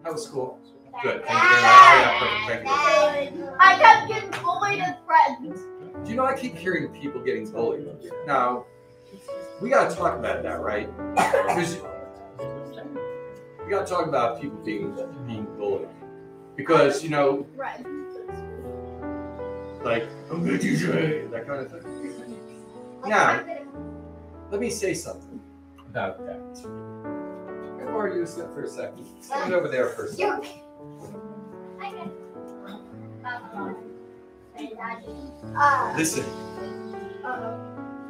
How was school? Good. Thank you very much. Oh, yeah, perfect. Thank you. I kept getting bullied and threatened. Do you know I keep hearing people getting bullied? Now, we got to talk about that, right? Because we got to talk about people being bullied. Because, you know, like, I'm going to teach you, that kind of thing. Now, let me say something about that. Can I borrow you for a second? Stand over there for a second. Listen,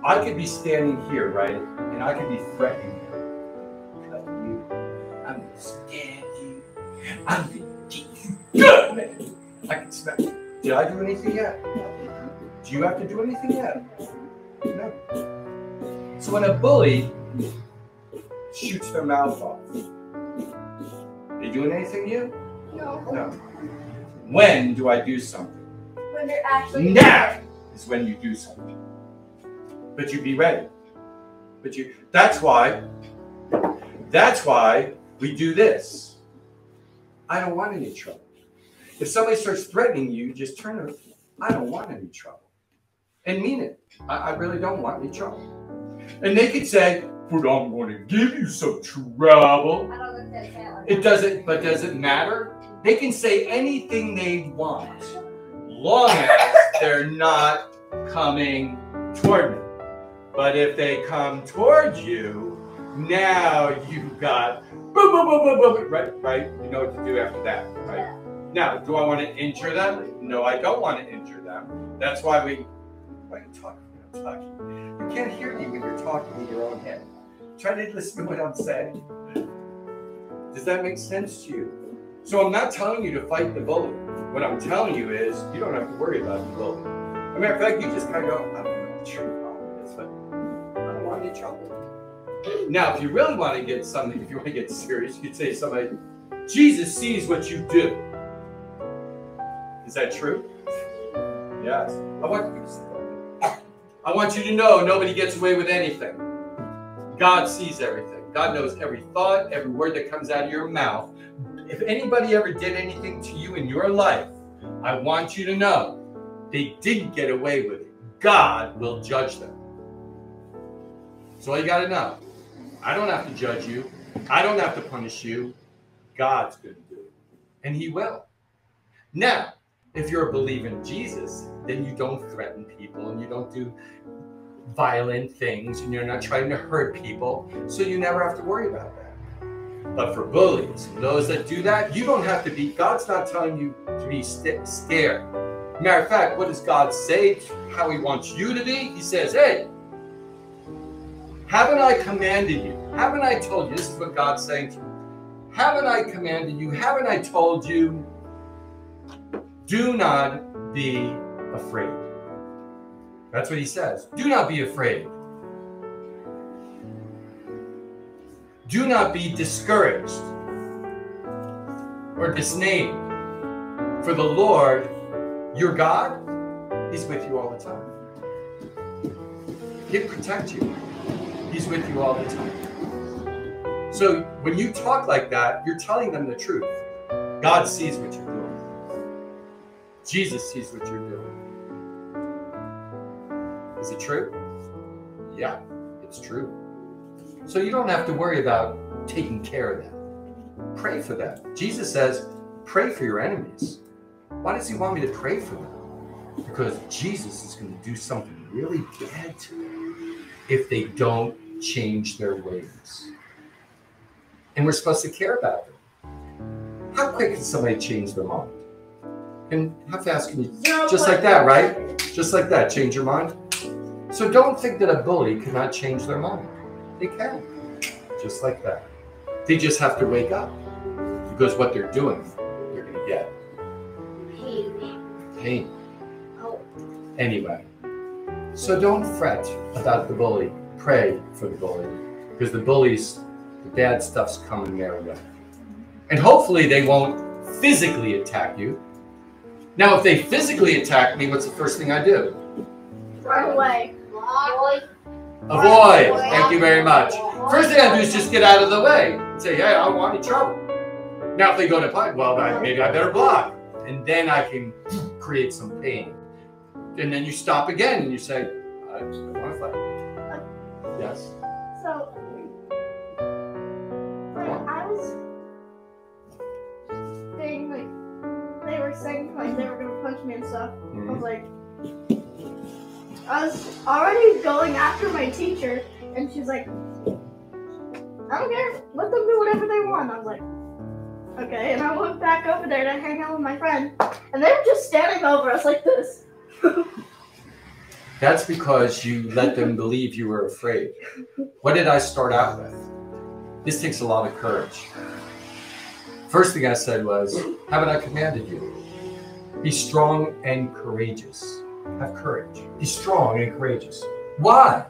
I could be standing here, right? And I could be threatening you. Cut you. I'm going to stab you. I'm going to get you good, man. I can smell you. Did I do anything yet? Do you have to do anything yet? No. So when a bully shoots their mouth off, they doing anything to you? No. When do I do something? When they're actually. Now is when you do something. But you be ready. That's why we do this. I don't want any trouble. If somebody starts threatening you, just turn it. I don't want any trouble. And mean it. I really don't want any trouble. And they could say, but I'm going to give you some trouble. It doesn't matter. They can say anything they want, long as they're not coming toward me. But if they come toward you, now you've got boom, boom, boom, boom, boom. Right? You know what to do after that, right? Now, do I want to injure them? No, I don't want to injure them. That's why why are you talking? I'm talking. You can't hear me when you're talking in your own head. Try to listen to what I'm saying. Does that make sense to you? So I'm not telling you to fight the bully. What I'm telling you is you don't have to worry about the bully. As a matter of fact, you just kind of go, I don't know what the true problem is, but I don't want any trouble. Now, if you really want to get something, if you want to get serious, you could say to somebody, Jesus sees what you do. Is that true? Yes. I want you to know nobody gets away with anything. God sees everything. God knows every thought, every word that comes out of your mouth. If anybody ever did anything to you in your life, I want you to know they didn't get away with it. God will judge them. That's all you got to know. I don't have to judge you. I don't have to punish you. God's going to do it. And he will. Now, if you're a believer in Jesus, then you don't threaten people and you don't do violent things and you're not trying to hurt people. So you never have to worry about that. But for bullies and those that do that, you don't have to be, God's not telling you to be scared. Matter of fact, what does God say? How he wants you to be? He says, hey, haven't I commanded you? Haven't I told you? This is what God's saying to you. Haven't I commanded you? Haven't I told you? Do not be afraid. That's what he says. Do not be afraid. Do not be discouraged or dismayed. For the Lord, your God, he's with you all the time. He'll protect you. He's with you all the time. So when you talk like that, you're telling them the truth. God sees what you're doing. Jesus sees what you're doing. Is it true? Yeah, it's true. So you don't have to worry about taking care of them. Pray for them. Jesus says, pray for your enemies. Why does he want me to pray for them? Because Jesus is going to do something really bad to them if they don't change their ways. And we're supposed to care about them. How quick can somebody change their mind? And how fast can you? Just like that, right? Just like that, change your mind. So don't think that a bully cannot change their mind. They can. Just like that. They just have to wake up. Because what they're doing, they're going to get pain. Anyway. So don't fret about the bully. Pray for the bully. Because the bullies, the bad stuff's coming their way. And hopefully they won't physically attack you. Now, if they physically attack me, what's the first thing I do? Run away. Avoid. Thank you very much. First thing I do is just get out of the way and say, hey, I don't want any trouble. Now, if they go to fight, well, maybe I better block. And then I can create some pain. And then you stop again and you say, I don't want to fight. Yes? So, when I was being like, they were saying like they were gonna punch me and stuff. I was like, I was already going after my teacher, and she's like, I don't care, let them do whatever they want. I was like, okay, and I went back over there to hang out with my friend, and they were just standing over us like this. That's because you let them believe you were afraid. What did I start out with? This takes a lot of courage. First thing I said was, haven't I commanded you? Be strong and courageous. Have courage. Be strong and courageous. Why?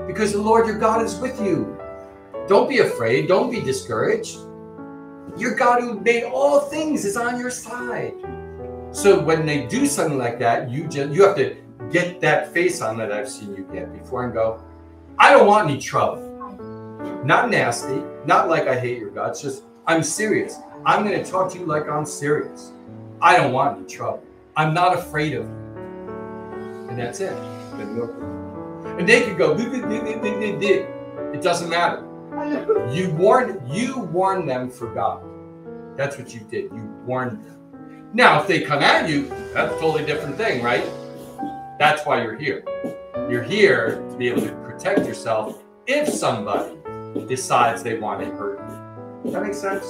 Because the Lord your God is with you. Don't be afraid. Don't be discouraged. Your God who made all things is on your side. So when they do something like that, you have to get that face on that I've seen you get before and go, I don't want any trouble. Not nasty, not like I hate your God. It's just, I'm serious. I'm going to talk to you like I'm serious. I don't want any trouble. I'm not afraid of you. And that's it. And they could go, it doesn't matter. You warned them for God. That's what you did. You warned them. Now, if they come at you, that's a totally different thing, right? That's why you're here. You're here to be able to protect yourself if somebody decides they want to hurt you. Does that make sense?